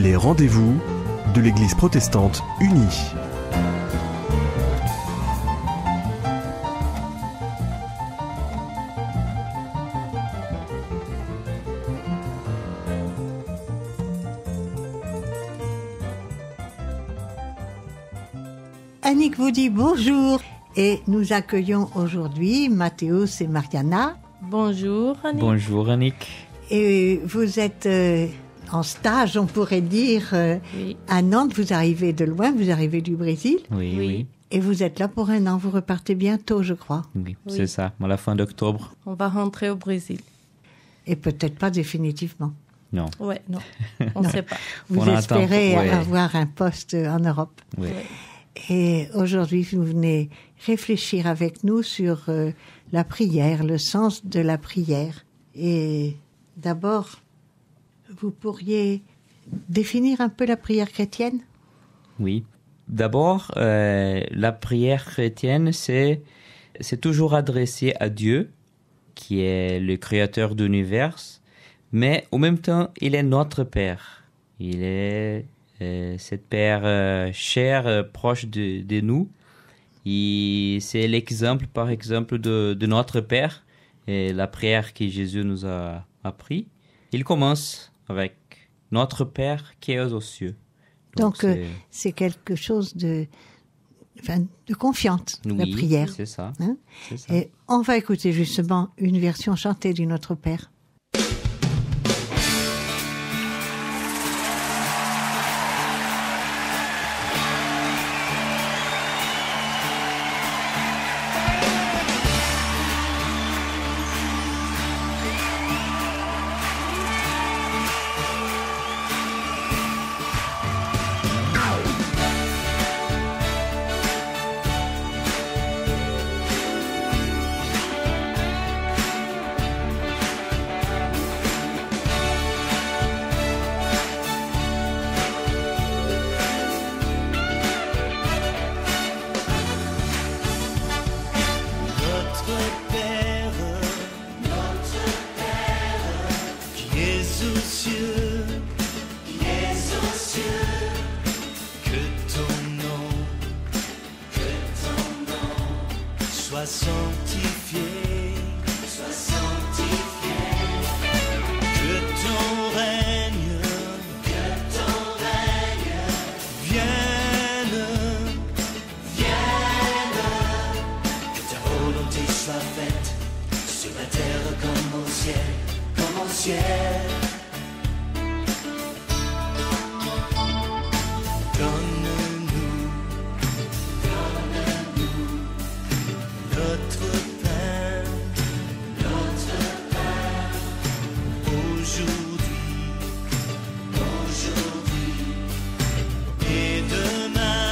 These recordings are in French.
Les rendez-vous de l'Église protestante unie. Annick vous dit bonjour et nous accueillons aujourd'hui Mathéus et Mariana. Bonjour Annick. Bonjour Annick. Et vous êtes en stage, on pourrait dire, Oui. à Nantes. Vous arrivez de loin, vous arrivez du Brésil. Oui. Et vous êtes là pour un an, vous repartez bientôt, je crois. Oui, Oui. c'est ça, à la fin d'octobre. On va rentrer au Brésil. Et peut-être pas définitivement. Non. Ouais, non, on ne sait pas. Vous On attend, espérez ouais. avoir un poste en Europe. Oui. Ouais. Et aujourd'hui, vous venez réfléchir avec nous sur la prière, le sens de la prière. Et d'abord, vous pourriez définir un peu la prière chrétienne ? Oui. D'abord, la prière chrétienne, c'est toujours adressé à Dieu, qui est le créateur de l'univers, mais en même temps, il est notre Père. Il est cet Père cher, proche de nous. C'est l'exemple, par exemple, de notre Père et la prière que Jésus nous a appris. Il commence avec notre Père qui est aux cieux. Donc, c'est quelque chose de confiante, la oui, prière. c'est ça. Hein? C'est ça. Et on va écouter justement une version chantée du Notre Père. Sois sanctifié, que ton règne vienne, que ta volonté soit faite sur la terre comme au ciel. Donne-nous notre pain aujourd'hui et demain.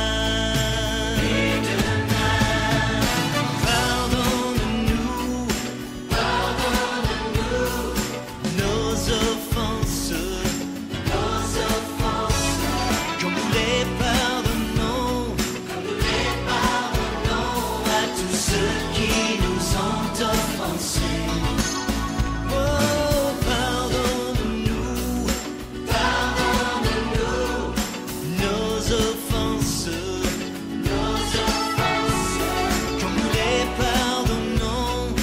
Pardonne-nous nos offenses, comme nous les pardonnons à tous ceux qui nous ont offensés. Oh, pardonne-nous nos offenses, comme nous les pardonnons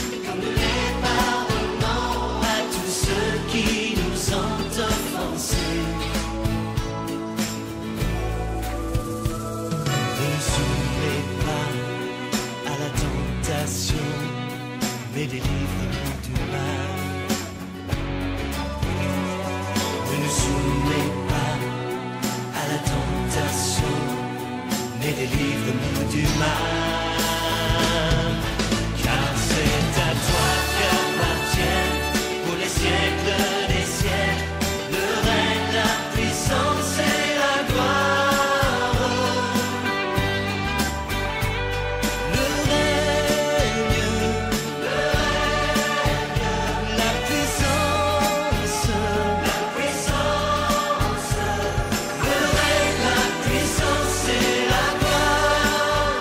à tous ceux qui nous ont offensés. Ne nous soumets pas à la tentation, mais délivre-nous du mal. Ne nous soumets pas à la tentation, mais délivre-nous du mal. Car c'est à toi qu'appartiennent pour les siècles des siècles le règne, la puissance et la gloire. Le règne, la puissance, le règne, la puissance et la gloire.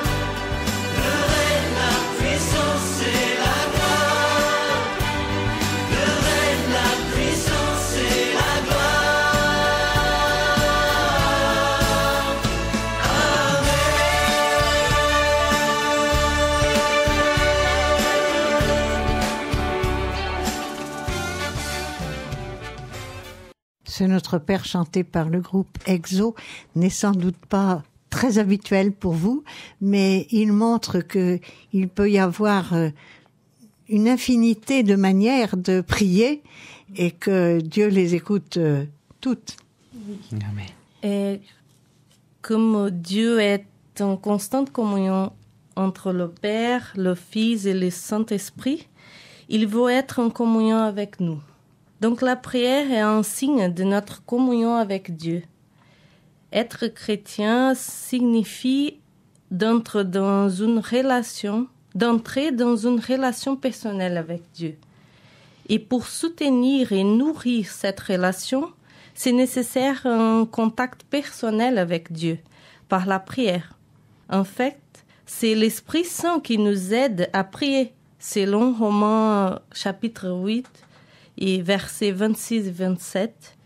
Ce Notre Père chanté par le groupe EXO n'est sans doute pas très habituel pour vous, mais il montre que il peut y avoir une infinité de manières de prier et que Dieu les écoute toutes. Amen. Et comme Dieu est en constante communion entre le Père, le Fils et le Saint-Esprit, il veut être en communion avec nous. Donc la prière est un signe de notre communion avec Dieu. Être chrétien signifie d'entrer dans une relation personnelle avec Dieu. Et pour soutenir et nourrir cette relation, c'est nécessaire un contact personnel avec Dieu par la prière. En fait, c'est l'Esprit Saint qui nous aide à prier, selon Romains chapitre 8 et versets 26 et 27.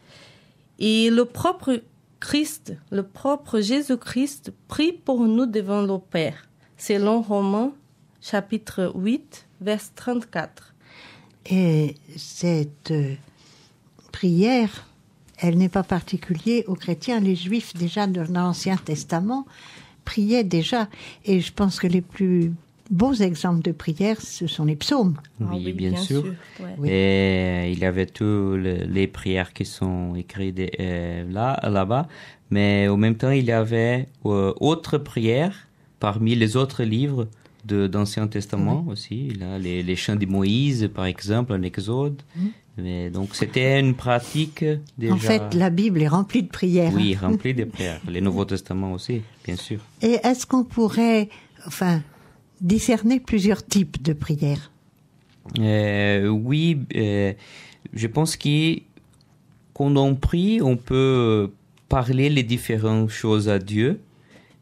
Et le propre Jésus-Christ prie pour nous devant le Père, selon Romains chapitre 8, verset 34. Et cette prière, elle n'est pas particulière aux chrétiens. Les Juifs, déjà dans l'Ancien Testament, priaient déjà. Et je pense que les plus beaux exemples de prière, ce sont les psaumes. Oui, bien sûr. Ouais. Oui. Et il y avait tous les prières qui sont écrites là-bas. Mais en même temps, il y avait autres prières parmi les autres livres d'Ancien Testament aussi. Là, les chants de Moïse, par exemple, en Exode. Mais donc, c'était une pratique déjà... En fait, la Bible est remplie de prières. Oui, remplie de prières. Les Nouveaux Testaments aussi, bien sûr. Et est-ce qu'on pourrait, discerner plusieurs types de prières? Oui, je pense que quand on prie, on peut parler les différentes choses à Dieu,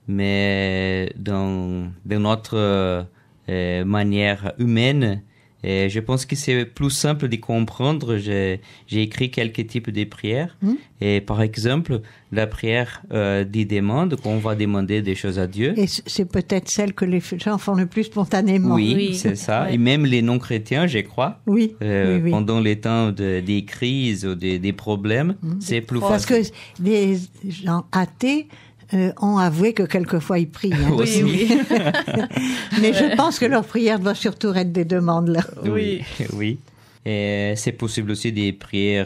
mais dans notre manière humaine, je pense que c'est plus simple de comprendre. J'ai écrit quelques types de prières. Et par exemple, la prière des demandes, qu'on va demander des choses à Dieu. Et c'est peut-être celle que les gens font le plus spontanément. Oui, c'est ça. Ouais. Et même les non-chrétiens, je crois. Oui, oui. Pendant les temps des crises ou des problèmes, c'est plus Parce que facile. les gens athées ont avoué que quelquefois ils prient. Hein. Aussi. Oui. Mais je pense que leur prière doit surtout être des demandes là. Oui. Oui. Et c'est possible aussi de prier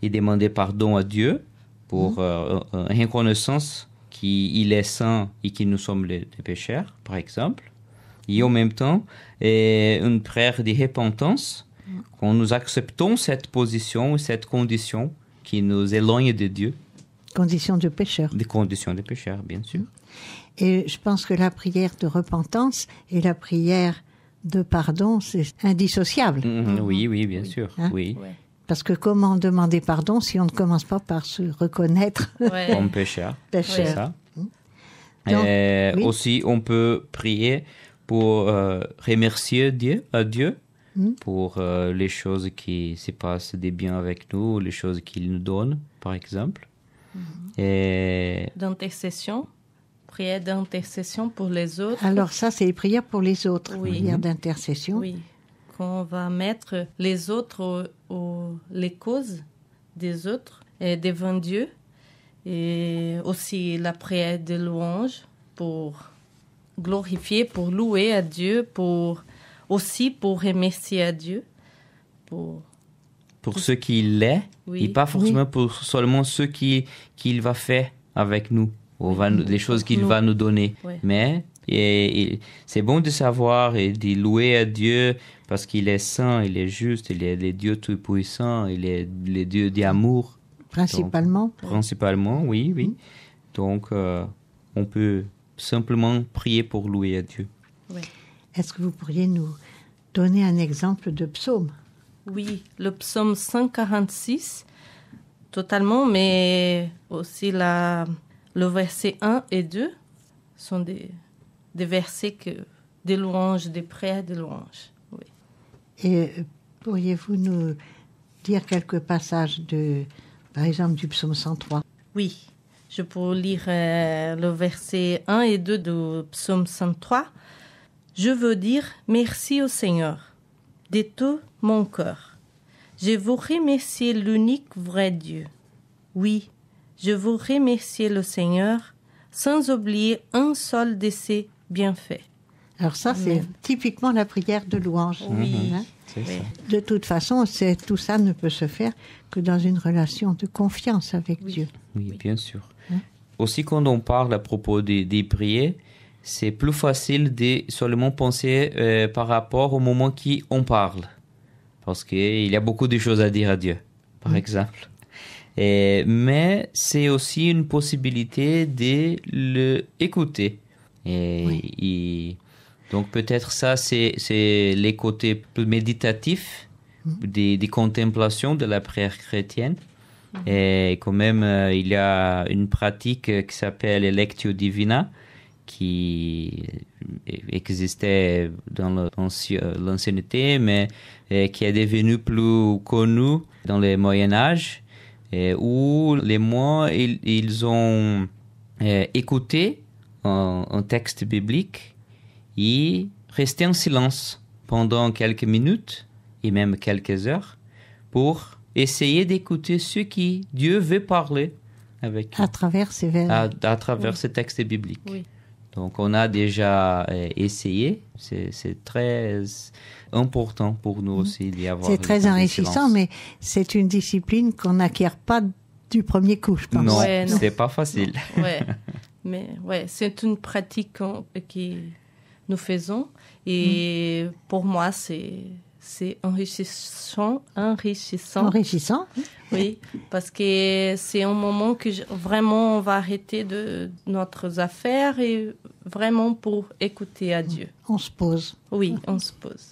et demander pardon à Dieu pour une reconnaissance qu'il est saint et que nous sommes des pécheurs, par exemple. Et en même temps, une prière de repentance, quand nous acceptons cette position, cette condition qui nous éloigne de Dieu. Condition de pécheur. Des conditions de pécheurs, bien sûr. Et je pense que la prière de repentance et la prière de pardon, c'est indissociable. Oui, bien sûr. Hein? Oui. Ouais. Parce que comment demander pardon si on ne commence pas par se reconnaître Ouais. Comme pécheur, c'est pécheur? ça. Donc, oui. Aussi, on peut prier pour remercier Dieu pour les choses qui se passent de bien avec nous, les choses qu'il nous donne, par exemple. Et D'intercession, prière d'intercession pour les autres. Alors ça, c'est les prières pour les autres, Oui. prières d'intercession. Oui, qu'on va mettre les autres, les causes des autres devant Dieu. Et aussi la prière de louange pour glorifier, pour louer à Dieu, aussi pour remercier à Dieu. pour ce qu'il est, Oui. et pas forcément pour seulement ce qu'il va faire avec nous, ou les choses qu'il va nous donner. Oui. Mais et c'est bon de savoir et de louer à Dieu parce qu'il est saint, il est juste, il est le Dieu tout-puissant, il est le Dieu d'amour. Principalement. Donc, principalement, oui. Donc, on peut simplement prier pour louer à Dieu. Oui. Est-ce que vous pourriez nous donner un exemple de psaume? Oui, le psaume 146, totalement, mais aussi le verset 1 et 2 sont des versets des louanges, des prières de louanges. Oui. Et pourriez-vous nous dire quelques passages par exemple, du psaume 103? Oui, je peux lire le verset 1 et 2 du psaume 103. Je veux dire merci au Seigneur de tout mon cœur. Je vous remercie l'unique vrai Dieu. Oui, je veux remercier le Seigneur sans oublier un seul de ses bienfaits. Alors ça, c'est Amen. typiquement la prière de louange. Oui. Hein. C'est Oui. ça. De toute façon, tout ça ne peut se faire que dans une relation de confiance avec Dieu. Oui, bien sûr. Aussi, quand on parle à propos des prières, c'est plus facile de seulement penser par rapport au moment qui on parle. Parce qu'il y a beaucoup de choses à dire à Dieu, par exemple. Mais c'est aussi une possibilité de l'écouter. Donc peut-être ça, c'est les côtés plus méditatifs des contemplations de la prière chrétienne. Et quand même, il y a une pratique qui s'appelle Lectio Divina, qui existait dans l'ancienneté, mais qui est devenue plus connue dans le Moyen-Âge, où les moines, ils ont écouté un texte biblique et resté en silence pendant quelques minutes et même quelques heures pour essayer d'écouter ce qui Dieu veut parler avec À travers ces vers. à travers Oui. ce texte biblique. Oui. Donc, on a déjà essayé. C'est très important pour nous aussi d'y avoir. C'est une très temps de enrichissant, silence. mais c'est une discipline qu'on n'acquiert pas du premier coup, je pense. Non, Ouais, non. c'est pas facile. Ouais. Mais ouais, c'est une pratique que nous faisons et pour moi c'est enrichissant, Enrichissant. oui, parce que c'est un moment que vraiment on va arrêter de notre affaire et vraiment pour écouter à Dieu. On se pose. Oui, on se pose.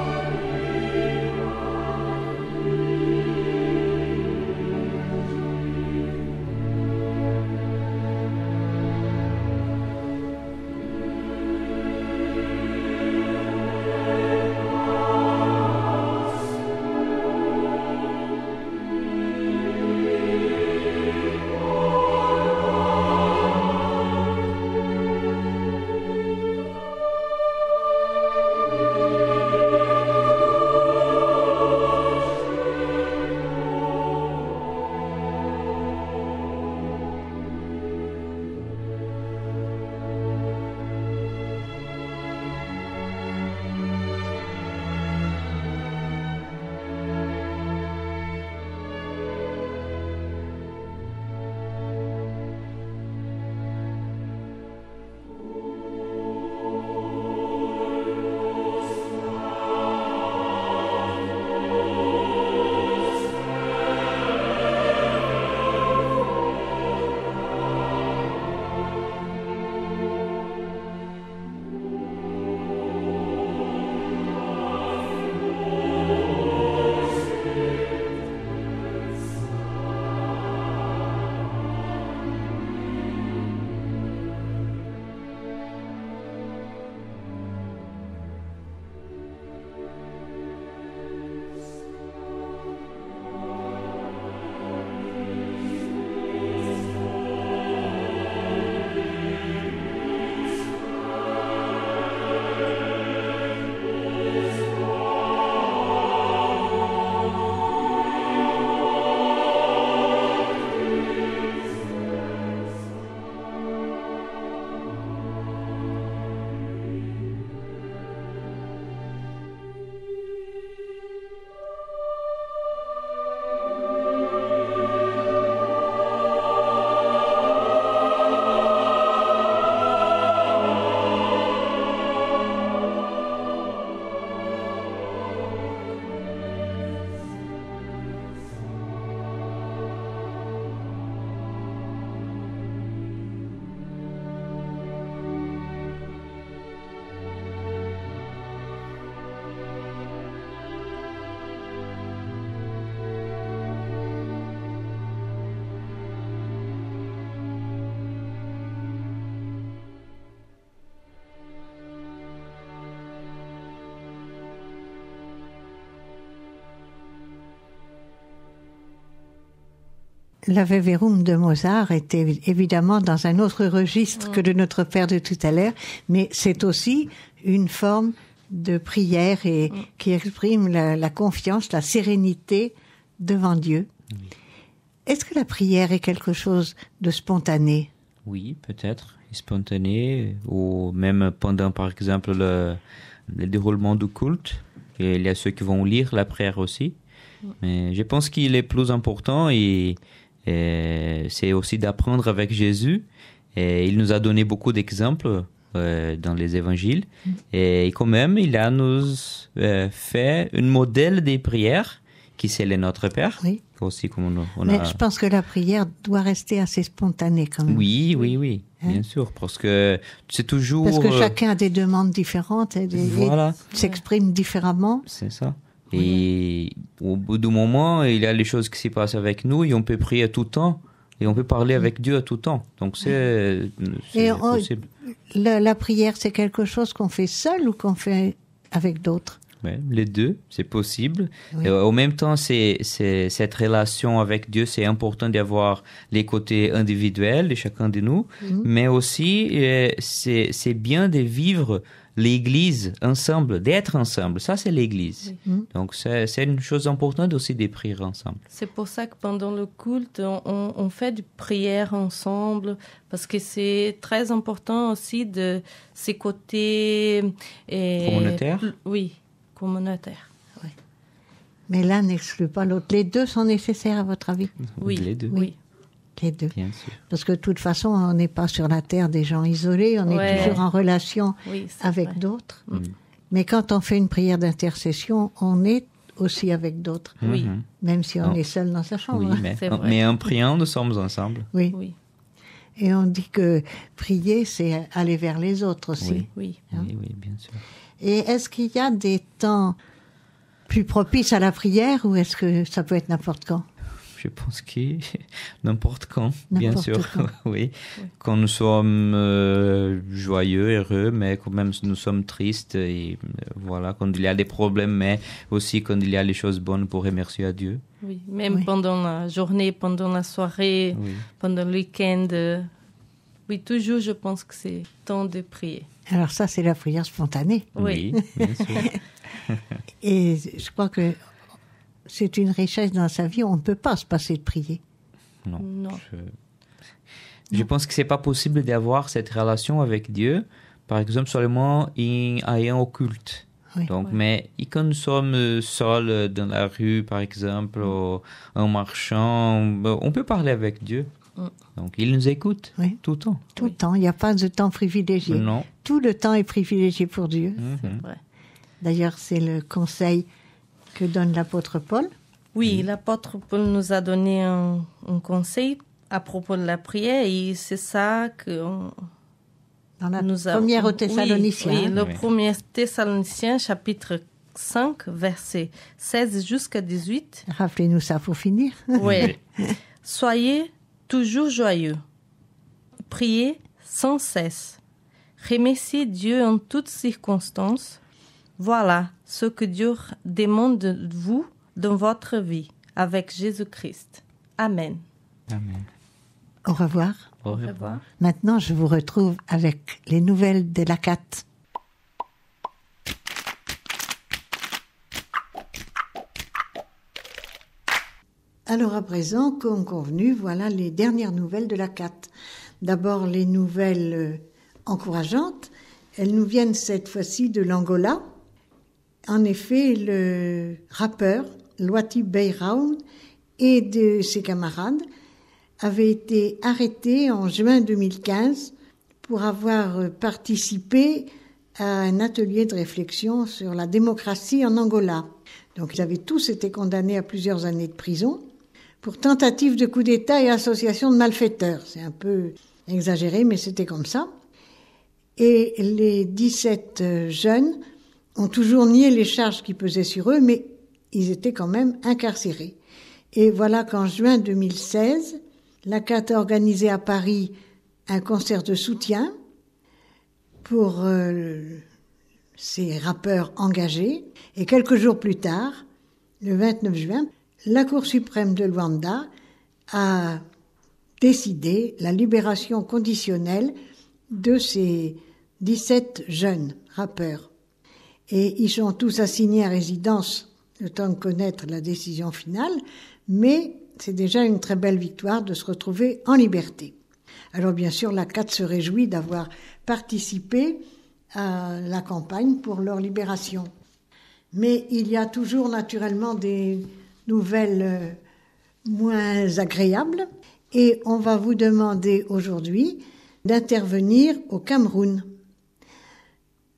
Amen. L'Ave Verum de Mozart était évidemment dans un autre registre que de notre Père de tout à l'heure, mais c'est aussi une forme de prière et qui exprime la confiance, la sérénité devant Dieu. Est-ce que la prière est quelque chose de spontané? Oui, peut-être, spontané, ou même pendant, par exemple, le déroulement du culte. Et il y a ceux qui vont lire la prière aussi. Mais je pense qu'il est plus important et c'est aussi d'apprendre avec Jésus. Et il nous a donné beaucoup d'exemples dans les évangiles. Et quand même, il a nous fait un modèle des prières qui c'est le Notre Père. Oui. Aussi, comme Mais je pense que la prière doit rester assez spontanée quand même. Oui, bien sûr, parce que c'est toujours... Parce que chacun a des demandes différentes et Voilà. s'exprime différemment. C'est ça. Et au bout du moment, il y a les choses qui se passent avec nous et on peut prier à tout temps et on peut parler avec Dieu à tout temps. Donc c'est possible. La prière, c'est quelque chose qu'on fait seul ou qu'on fait avec d'autres? Ouais, les deux, c'est possible. Oui. Et en même temps, c'est cette relation avec Dieu, c'est important d'avoir les côtés individuels de chacun de nous, mais aussi c'est bien de vivre l'Église ensemble, d'être ensemble. Ça, c'est l'Église. Donc, c'est une chose importante aussi de prier ensemble. C'est pour ça que pendant le culte, on fait des prières ensemble, parce que c'est très important aussi de ces côtés... Communautaires? Oui, communautaires. Oui. Mais l'un n'exclut pas l'autre. Les deux sont nécessaires, à votre avis? Oui, Les deux. oui. Les deux. Bien sûr. Parce que de toute façon, on n'est pas sur la terre des gens isolés, on est toujours en relation Oui, c'est avec vrai. d'autres. Mais quand on fait une prière d'intercession, on est aussi avec d'autres, Oui, même si on est seul dans sa chambre. Oui, mais, C'est vrai. mais en priant, nous sommes ensemble. Oui. oui, Et on dit que prier, c'est aller vers les autres aussi. oui. Oui, bien sûr. Et est-ce qu'il y a des temps plus propices à la prière ou est-ce que ça peut être n'importe quand? Je pense que n'importe quand, bien N'importe sûr. quand. Oui. Quand nous sommes joyeux, heureux, mais quand même nous sommes tristes. Et voilà, quand il y a des problèmes, mais aussi quand il y a les choses bonnes pour remercier à Dieu. Oui, même Oui. pendant la journée, pendant la soirée, Oui. pendant le week-end. Oui, toujours, je pense que c'est temps de prier. Alors ça, c'est la prière spontanée. Oui. bien sûr. Et je crois que c'est une richesse dans sa vie. On ne peut pas se passer de prier. Non. Non. Je pense que c'est pas possible d'avoir cette relation avec Dieu, par exemple, seulement en ayant au culte. Oui. Donc, mais quand nous sommes seuls dans la rue, par exemple, ou en marchant, on peut parler avec Dieu. Donc, il nous écoute Oui. tout le temps. Tout le temps. Il n'y a pas de temps privilégié. Non. Tout le temps est privilégié pour Dieu. C'est vrai. D'ailleurs, c'est le conseil que donne l'apôtre Paul. Oui, l'apôtre Paul nous a donné un conseil à propos de la prière et c'est ça que Dans la nous avons. première aux Thessaloniciens. Oui, le Oui. premier Thessaloniciens, chapitre 5, versets 16 jusqu'à 18. Rappelez-nous ça pour finir. Oui. Soyez toujours joyeux. Priez sans cesse. Remerciez Dieu en toutes circonstances. Voilà ce que Dieu demande de vous dans votre vie avec Jésus-Christ. Amen. Amen. Au revoir. Au Au revoir. revoir. Maintenant, je vous retrouve avec les nouvelles de la CAT. Alors à présent, comme convenu, voilà les dernières nouvelles de la CAT. D'abord les nouvelles encourageantes. Elles nous viennent cette fois-ci de l'Angola. En effet, le rappeur Luati Beiraun et de ses camarades avaient été arrêtés en juin 2015 pour avoir participé à un atelier de réflexion sur la démocratie en Angola. Donc ils avaient tous été condamnés à plusieurs années de prison pour tentative de coup d'État et association de malfaiteurs. C'est un peu exagéré, mais c'était comme ça. Et les 17 jeunes ont toujours nié les charges qui pesaient sur eux, mais ils étaient quand même incarcérés. Et voilà qu'en juin 2016, la CAT a organisé à Paris un concert de soutien pour ces rappeurs engagés. Et quelques jours plus tard, le 29 juin, la Cour suprême de Luanda a décidé la libération conditionnelle de ces 17 jeunes rappeurs. Et ils sont tous assignés à résidence le temps de connaître la décision finale, mais c'est déjà une très belle victoire de se retrouver en liberté. Alors bien sûr, la CAT se réjouit d'avoir participé à la campagne pour leur libération. Mais il y a toujours naturellement des nouvelles moins agréables et on va vous demander aujourd'hui d'intervenir au Cameroun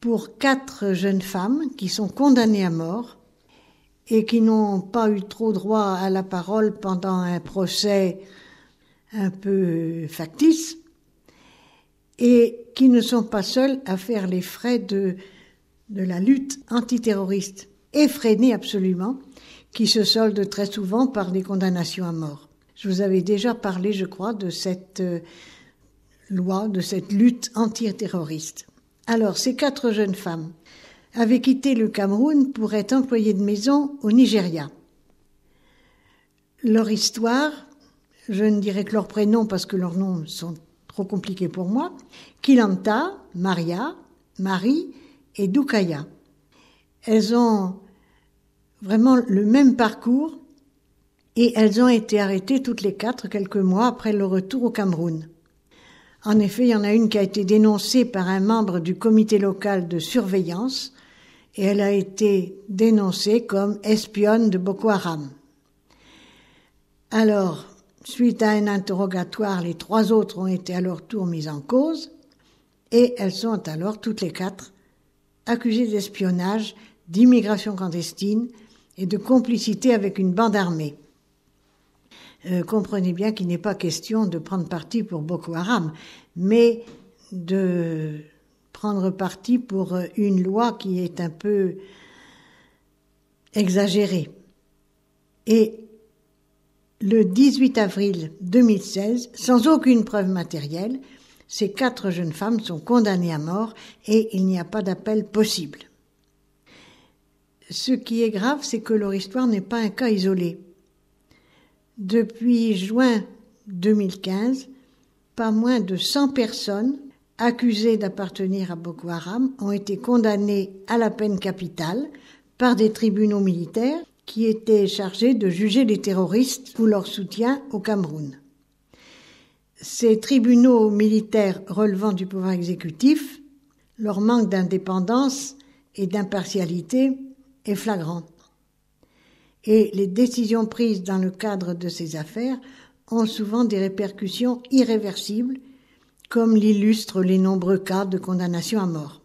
pour 4 jeunes femmes qui sont condamnées à mort et qui n'ont pas eu trop droit à la parole pendant un procès un peu factice et qui ne sont pas seules à faire les frais de la lutte antiterroriste effrénée absolument, qui se solde très souvent par des condamnations à mort. Je vous avais déjà parlé, je crois, de cette loi, de cette lutte antiterroriste. Alors, ces 4 jeunes femmes avaient quitté le Cameroun pour être employées de maison au Nigeria. Leur histoire, je ne dirai que leurs prénoms parce que leurs noms sont trop compliqués pour moi, Kilanta, Maria, Marie et Doukaya. Elles ont vraiment le même parcours et elles ont été arrêtées toutes les 4 quelques mois après leur retour au Cameroun. En effet, il y en a une qui a été dénoncée par un membre du comité local de surveillance et elle a été dénoncée comme espionne de Boko Haram. Alors, suite à un interrogatoire, les 3 autres ont été à leur tour mises en cause et elles sont alors toutes les 4 accusées d'espionnage, d'immigration clandestine et de complicité avec une bande armée. Comprenez bien qu'il n'est pas question de prendre parti pour Boko Haram, mais de prendre parti pour une loi qui est un peu exagérée. Et le 18 avril 2016, sans aucune preuve matérielle, ces 4 jeunes femmes sont condamnées à mort et il n'y a pas d'appel possible. Ce qui est grave, c'est que leur histoire n'est pas un cas isolé. Depuis juin 2015, pas moins de 100 personnes accusées d'appartenir à Boko Haram ont été condamnées à la peine capitale par des tribunaux militaires qui étaient chargés de juger les terroristes ou leur soutien au Cameroun. Ces tribunaux militaires relevant du pouvoir exécutif, leur manque d'indépendance et d'impartialité est flagrant. Et les décisions prises dans le cadre de ces affaires ont souvent des répercussions irréversibles, comme l'illustrent les nombreux cas de condamnation à mort.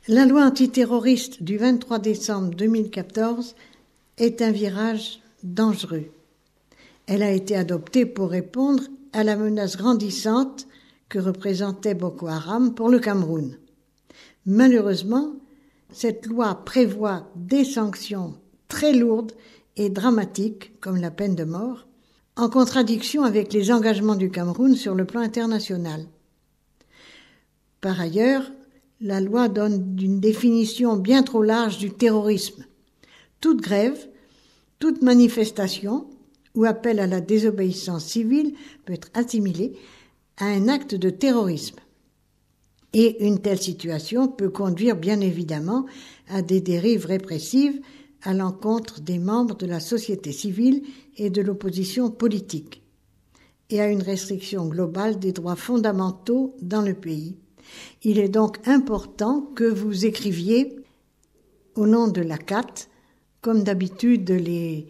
La loi antiterroriste du 23 décembre 2014 est un virage dangereux. Elle a été adoptée pour répondre à la menace grandissante que représentait Boko Haram pour le Cameroun. Malheureusement, cette loi prévoit des sanctions très lourdes et dramatiques, comme la peine de mort, en contradiction avec les engagements du Cameroun sur le plan international. Par ailleurs, la loi donne une définition bien trop large du terrorisme. Toute grève, toute manifestation ou appel à la désobéissance civile peut être assimilée à un acte de terrorisme. Et une telle situation peut conduire bien évidemment à des dérives répressives à l'encontre des membres de la société civile et de l'opposition politique, et à une restriction globale des droits fondamentaux dans le pays. Il est donc important que vous écriviez au nom de la CAT. Comme d'habitude, les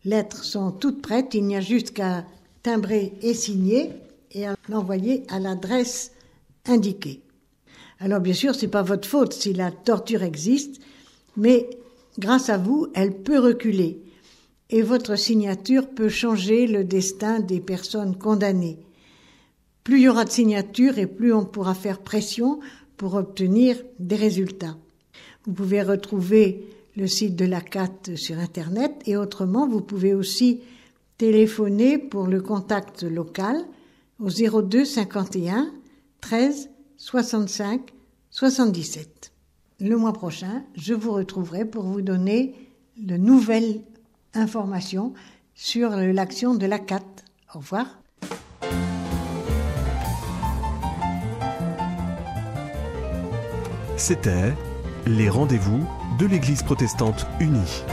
lettres sont toutes prêtes, il n'y a juste qu'à timbrer et signer et à l'envoyer à l'adresse indiquée. Alors bien sûr, c'est pas votre faute si la torture existe, mais grâce à vous, elle peut reculer et votre signature peut changer le destin des personnes condamnées. Plus il y aura de signatures et plus on pourra faire pression pour obtenir des résultats. Vous pouvez retrouver le site de la CAT sur Internet et autrement, vous pouvez aussi téléphoner pour le contact local au 02 51 13 65 77. Le mois prochain, je vous retrouverai pour vous donner de nouvelles informations sur l'action de la CAT. Au revoir. C'était les rendez-vous de l'Église protestante unie.